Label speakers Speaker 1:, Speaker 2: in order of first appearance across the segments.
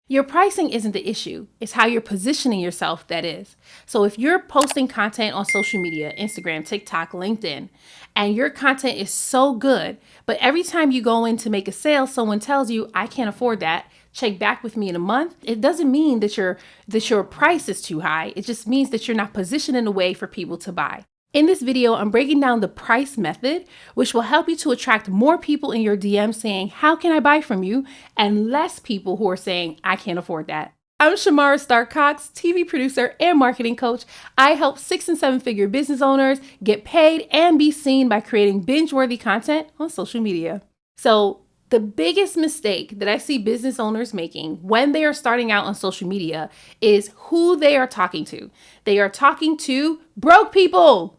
Speaker 1: Your pricing isn't the issue. It's how you're positioning yourself that is. So if you're posting content on social media, Instagram, TikTok, LinkedIn, and your content is so good, but every time you go in to make a sale, someone tells you, I can't afford that, check back with me in a month. It doesn't mean that your price is too high. It just means that you're not positioned in a way for people to buy. In this video, I'm breaking down the price method, which will help you to attract more people in your DM saying, how can I buy from you? And less people who are saying, I can't afford that. I'm Shamara Stark-Cox, TV producer and marketing coach. I help 6- and 7-figure business owners get paid and be seen by creating binge-worthy content on social media. So the biggest mistake that I see business owners making when they are starting out on social media is who they are talking to. They are talking to broke people.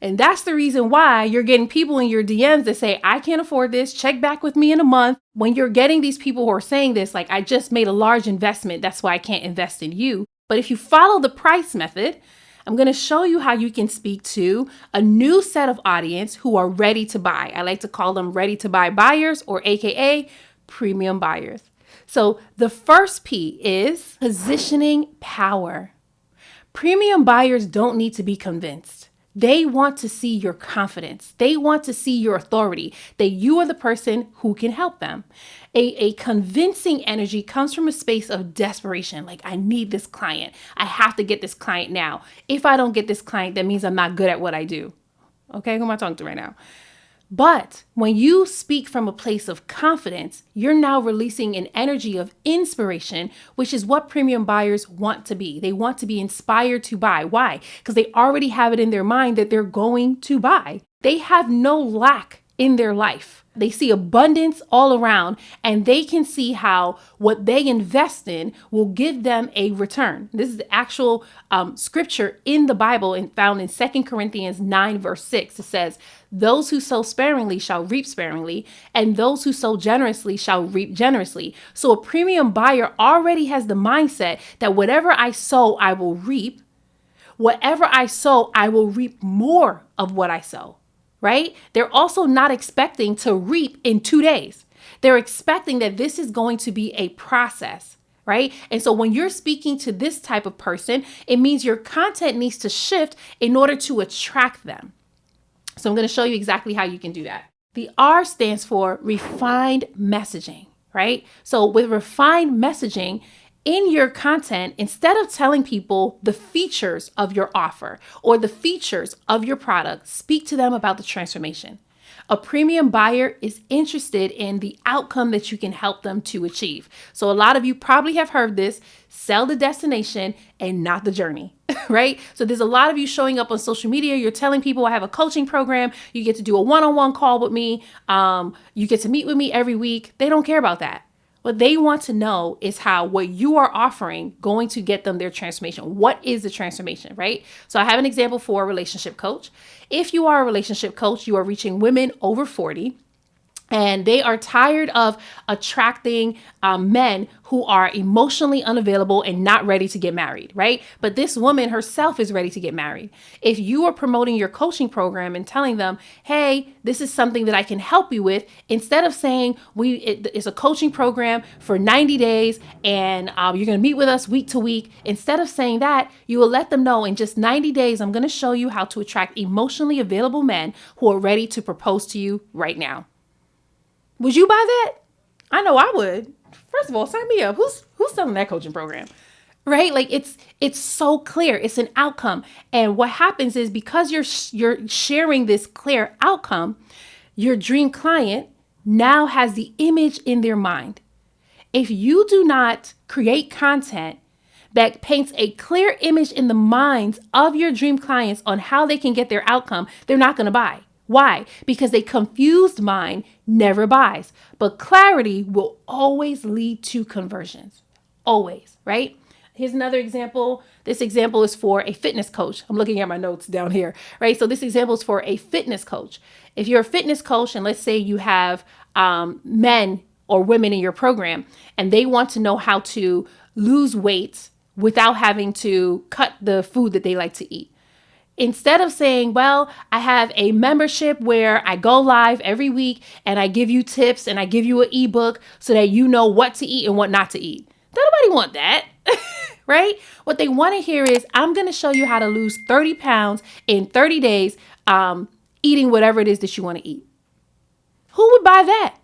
Speaker 1: And that's the reason why you're getting people in your DMs that say, I can't afford this, check back with me in a month. When you're getting these people who are saying this, like, I just made a large investment, that's why I can't invest in you. But if you follow the price method, I'm going to show you how you can speak to a new set of audience who are ready to buy. I like to call them ready to buy buyers, or AKA premium buyers. So the first P is positioning power. Premium buyers don't need to be convinced. They want to see your confidence. They want to see your authority, that you are the person who can help them. A convincing energy comes from a space of desperation. Like, I need this client. I have to get this client now. If I don't get this client, that means I'm not good at what I do. Okay, who am I talking to right now? But when you speak from a place of confidence, you're now releasing an energy of inspiration, which is what premium buyers want to be. They want to be inspired to buy. Why? Because they already have it in their mind that they're going to buy. They have no lack in their life. They see abundance all around, and they can see how what they invest in will give them a return. This is the actual scripture in the Bible and found in 2 Corinthians 9, verse 6. It says, those who sow sparingly shall reap sparingly, and those who sow generously shall reap generously. So a premium buyer already has the mindset that whatever I sow, I will reap. Whatever I sow, I will reap more of what I sow. Right? They're also not expecting to reap in 2 days. They're expecting that this is going to be a process, right? And so when you're speaking to this type of person, it means your content needs to shift in order to attract them. So I'm going to show you exactly how you can do that. The R stands for refined messaging, right? So with refined messaging, in your content, instead of telling people the features of your offer or the features of your product, speak to them about the transformation. A premium buyer is interested in the outcome that you can help them to achieve. So a lot of you probably have heard this: sell the destination and not the journey, right? So there's a lot of you showing up on social media. You're telling people, I have a coaching program. You get to do a one-on-one call with me. You get to meet with me every week. They don't care about that. What they want to know is how what you are offering going to get them their transformation. What is the transformation, right? So I have an example for a relationship coach. If you are a relationship coach, you are reaching women over 40. And they are tired of attracting men who are emotionally unavailable and not ready to get married, right? But this woman herself is ready to get married. If you are promoting your coaching program and telling them, hey, this is something that I can help you with, instead of saying it's a coaching program for 90 days and you're going to meet with us week to week, instead of saying that, you will let them know in just 90 days, I'm going to show you how to attract emotionally available men who are ready to propose to you right now. Would you buy that? I know I would. First of all, sign me up. Who's selling that coaching program? Right? Like it's so clear. It's an outcome. And what happens is, because you're sharing this clear outcome, your dream client now has the image in their mind. If you do not create content that paints a clear image in the minds of your dream clients on how they can get their outcome, they're not going to buy. Why? Because a confused mind never buys. But clarity will always lead to conversions. Always, right? Here's another example. This example is for a fitness coach. I'm looking at my notes down here, right? So this example is for a fitness coach. If you're a fitness coach, and let's say you have men or women in your program, and they want to know how to lose weight without having to cut the food that they like to eat. Instead of saying, well, I have a membership where I go live every week and I give you tips and I give you an ebook so that you know what to eat and what not to eat. Nobody want that, right? What they want to hear is, I'm going to show you how to lose 30 pounds in 30 days, eating whatever it is that you want to eat. Who would buy that,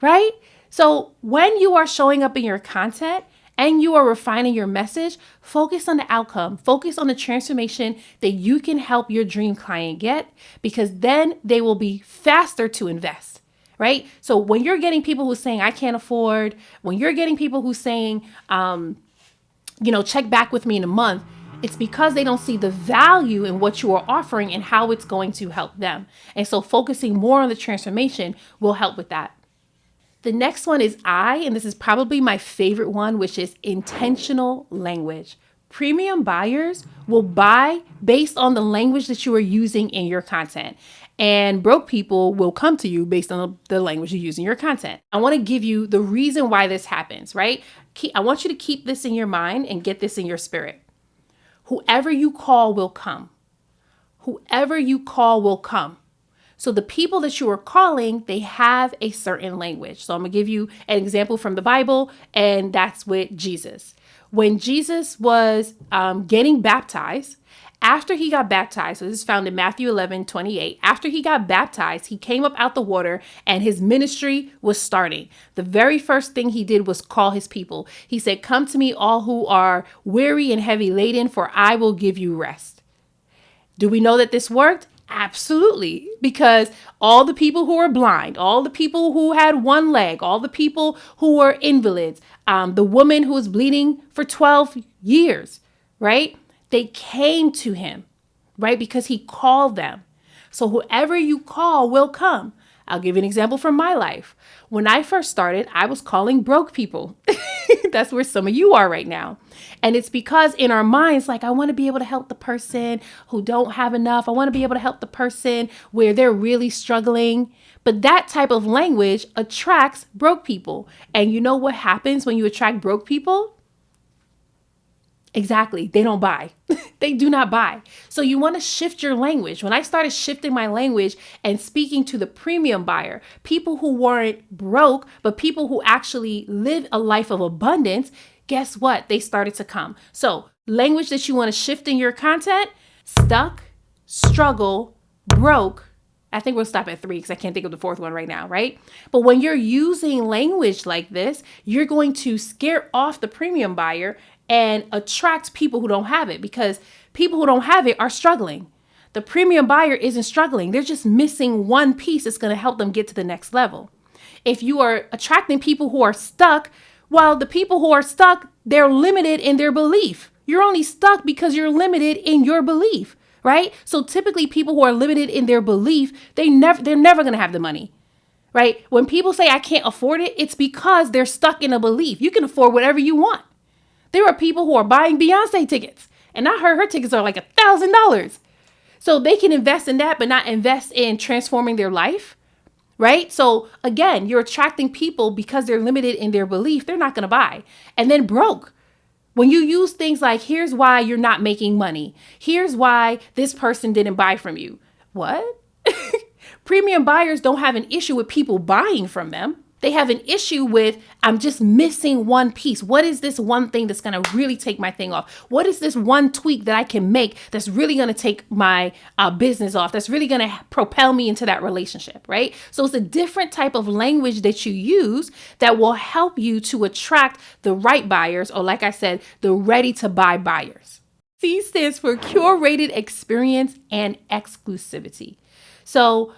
Speaker 1: right? So when you are showing up in your content and you are refining your message, focus on the outcome, focus on the transformation that you can help your dream client get, because then they will be faster to invest. Right? So when you're getting people who are saying, I can't afford, when you're getting people who are saying, check back with me in a month, it's because they don't see the value in what you are offering and how it's going to help them. And so focusing more on the transformation will help with that. The next one is and this is probably my favorite one, which is intentional language. Premium buyers will buy based on the language that you are using in your content. And broke people will come to you based on the language you use in your content. I want to give you the reason why this happens, right? I want you to keep this in your mind and get this in your spirit. Whoever you call will come. Whoever you call will come. So the people that you are calling, they have a certain language. So I'm going to give you an example from the Bible, and that's with Jesus. When Jesus was getting baptized, after he got baptized, so this is found in Matthew 11:28. After he got baptized, he came up out the water and his ministry was starting. The very first thing he did was call his people. He said, come to me, all who are weary and heavy laden, for I will give you rest. Do we know that this worked? Absolutely. Because all the people who were blind, all the people who had one leg, all the people who were invalids, the woman who was bleeding for 12 years, right? They came to him, right? Because he called them. So whoever you call will come. I'll give you an example from my life. When I first started, I was calling broke people. That's where some of you are right now. And it's because in our minds, like, I want to be able to help the person who don't have enough. I want to be able to help the person where they're really struggling. But that type of language attracts broke people. And you know what happens when you attract broke people? Exactly. They don't buy. They do not buy. So you want to shift your language. When I started shifting my language and speaking to the premium buyer, people who weren't broke, but people who actually live a life of abundance, guess what? They started to come. So language that you want to shift in your content: stuck, struggle, broke. I think we'll stop at 3 because I can't think of the 4th one right now, right? But when you're using language like this, you're going to scare off the premium buyer and attract people who don't have it, because people who don't have it are struggling. The premium buyer isn't struggling. They're just missing one piece that's going to help them get to the next level. If you are attracting people who are stuck, well, the people who are stuck, they're limited in their belief. You're only stuck because you're limited in your belief, right? So typically people who are limited in their belief, they're never going to have the money, right? When people say I can't afford it, it's because they're stuck in a belief. You can afford whatever you want. There are people who are buying Beyonce tickets, and I heard her tickets are like $1,000. So they can invest in that, but not invest in transforming their life, right? So again, you're attracting people because they're limited in their belief. They're not going to buy. And then broke. When you use things like, here's why you're not making money. Here's why this person didn't buy from you. What? Premium buyers don't have an issue with people buying from them. They have an issue with, I'm just missing one piece. What is this one thing that's going to really take my thing off? What is this one tweak that I can make that's really going to take my business off? That's really going to propel me into that relationship, right? So it's a different type of language that you use that will help you to attract the right buyers, or like I said, the ready to buy buyers. C stands for curated experience and exclusivity. So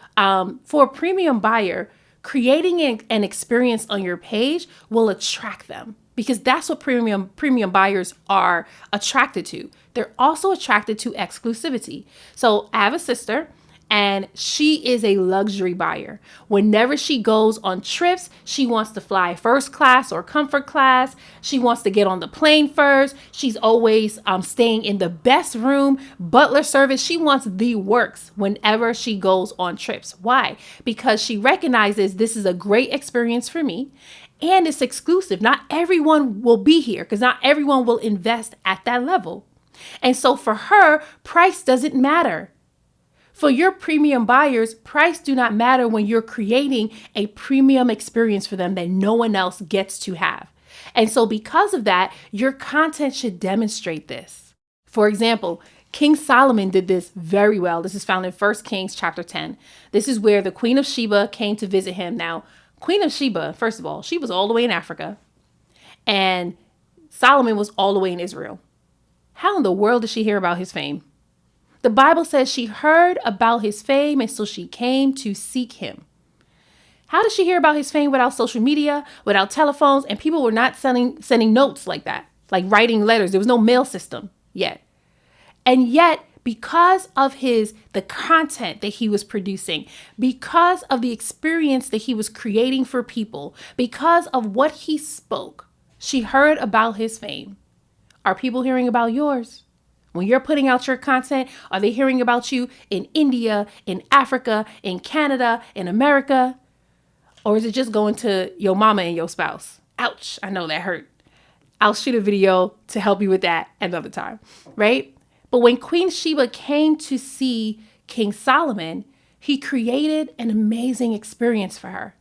Speaker 1: for a premium buyer, creating an experience on your page will attract them, because that's what premium buyers are attracted to. They're also attracted to exclusivity. So I have a sister, and she is a luxury buyer. Whenever she goes on trips, she wants to fly first class or comfort class. She wants to get on the plane first. She's always staying in the best room, butler service. She wants the works whenever she goes on trips. Why? Because she recognizes this is a great experience for me, and it's exclusive. Not everyone will be here, because not everyone will invest at that level. And so for her, price doesn't matter. For your premium buyers, price do not matter when you're creating a premium experience for them that no one else gets to have. And so because of that, your content should demonstrate this. For example, King Solomon did this very well. This is found in 1 Kings chapter 10. This is where the Queen of Sheba came to visit him. Now, Queen of Sheba, first of all, she was all the way in Africa, and Solomon was all the way in Israel. How in the world did she hear about his fame? The Bible says she heard about his fame, and so she came to seek him. How did she hear about his fame without social media, without telephones, and people were not sending notes like that, like writing letters? There was no mail system yet. And yet, because of the content that he was producing, because of the experience that he was creating for people, because of what he spoke, she heard about his fame. Are people hearing about yours? When you're putting out your content, are they hearing about you in India, in Africa, in Canada, in America? Or is it just going to your mama and your spouse? Ouch, I know that hurt. I'll shoot a video to help you with that another time, right? But when Queen Sheba came to see King Solomon, he created an amazing experience for her.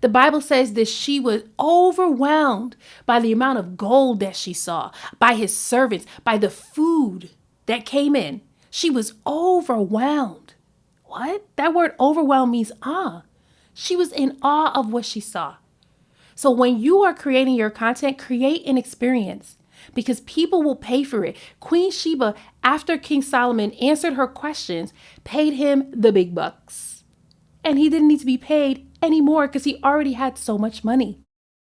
Speaker 1: The Bible says that she was overwhelmed by the amount of gold that she saw, by his servants, by the food that came in. She was overwhelmed. What? That word overwhelmed means awe. She was in awe of what she saw. So when you are creating your content, create an experience because people will pay for it. Queen Sheba, after King Solomon answered her questions, paid him the big bucks. And he didn't need to be paid anymore because he already had so much money.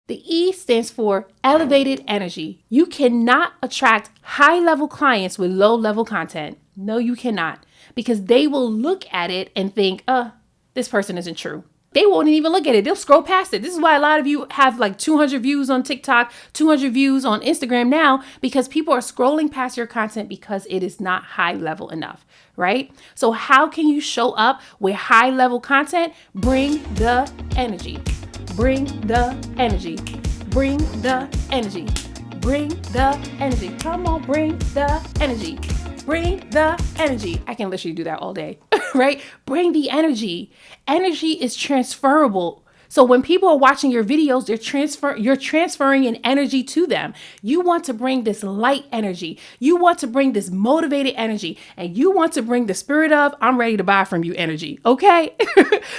Speaker 1: The E stands for elevated energy. You cannot attract high-level clients with low-level content. No, you cannot, because they will look at it and think, this person isn't true. They won't even look at it. They'll scroll past it. This is why a lot of you have like 200 views on TikTok, 200 views on Instagram now, because people are scrolling past your content because it is not high level enough, right? So how can you show up with high level content? Bring the energy. Bring the energy. Bring the energy. Bring the energy. Come on, bring the energy. Bring the energy. I can literally do that all day, right? Bring the energy. Energy is transferable. So when people are watching your videos, you're transferring an energy to them. You want to bring this light energy. You want to bring this motivated energy, and you want to bring the spirit of, I'm ready to buy from you energy. Okay.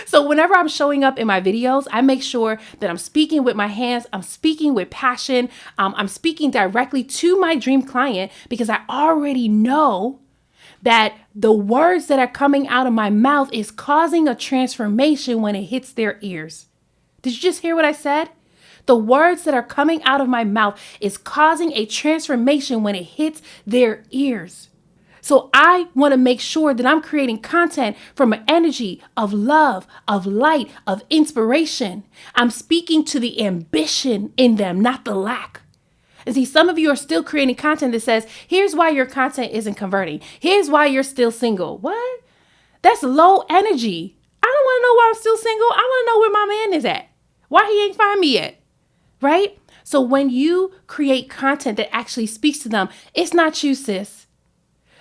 Speaker 1: So whenever I'm showing up in my videos, I make sure that I'm speaking with my hands. I'm speaking with passion. I'm speaking directly to my dream client because I already know that the words that are coming out of my mouth is causing a transformation when it hits their ears. Did you just hear what I said? The words that are coming out of my mouth is causing a transformation when it hits their ears. So I want to make sure that I'm creating content from an energy of love, of light, of inspiration. I'm speaking to the ambition in them, not the lack. And see, some of you are still creating content that says, here's why your content isn't converting. Here's why you're still single. What? That's low energy. I don't want to know why I'm still single. I want to know where my man is at. Why he ain't find me yet, right? So when you create content that actually speaks to them, it's not you, sis.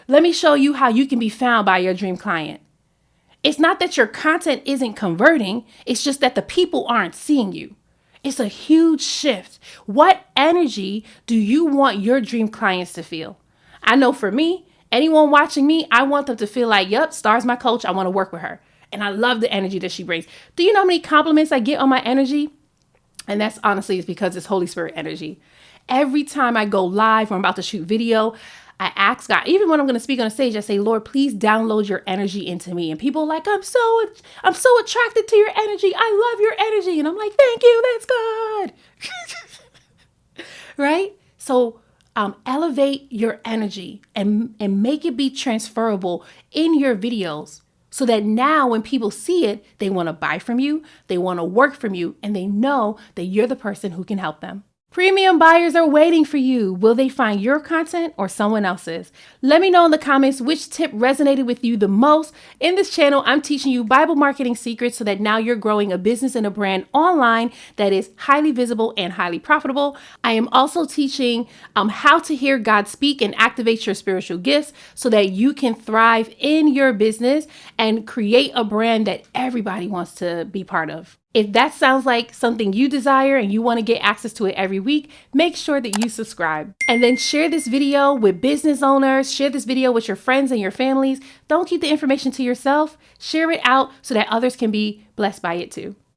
Speaker 1: Let me show you how you can be found by your dream client. It's not that your content isn't converting. It's just that the people aren't seeing you. It's a huge shift. What energy do you want your dream clients to feel? I know for me, anyone watching me, I want them to feel like, yep, Star's my coach. I want to work with her. And I love the energy that she brings. Do you know how many compliments I get on my energy? And that's honestly is because it's Holy Spirit energy. Every time I go live or I'm about to shoot video, I ask God, even when I'm going to speak on a stage, I say, Lord, please download your energy into me. And people are like, I'm so attracted to your energy. I love your energy. And I'm like, thank you. That's God. Right? So elevate your energy and make it be transferable in your videos. So that now when people see it, they want to buy from you, they want to work from you, and they know that you're the person who can help them. Premium buyers are waiting for you. Will they find your content or someone else's? Let me know in the comments which tip resonated with you the most. In this channel, I'm teaching you Bible marketing secrets so that now you're growing a business and a brand online that is highly visible and highly profitable. I am also teaching how to hear God speak and activate your spiritual gifts so that you can thrive in your business and create a brand that everybody wants to be part of. If that sounds like something you desire and you want to get access to it every week, make sure that you subscribe. And then share this video with business owners, share this video with your friends and your families. Don't keep the information to yourself. Share it out so that others can be blessed by it too.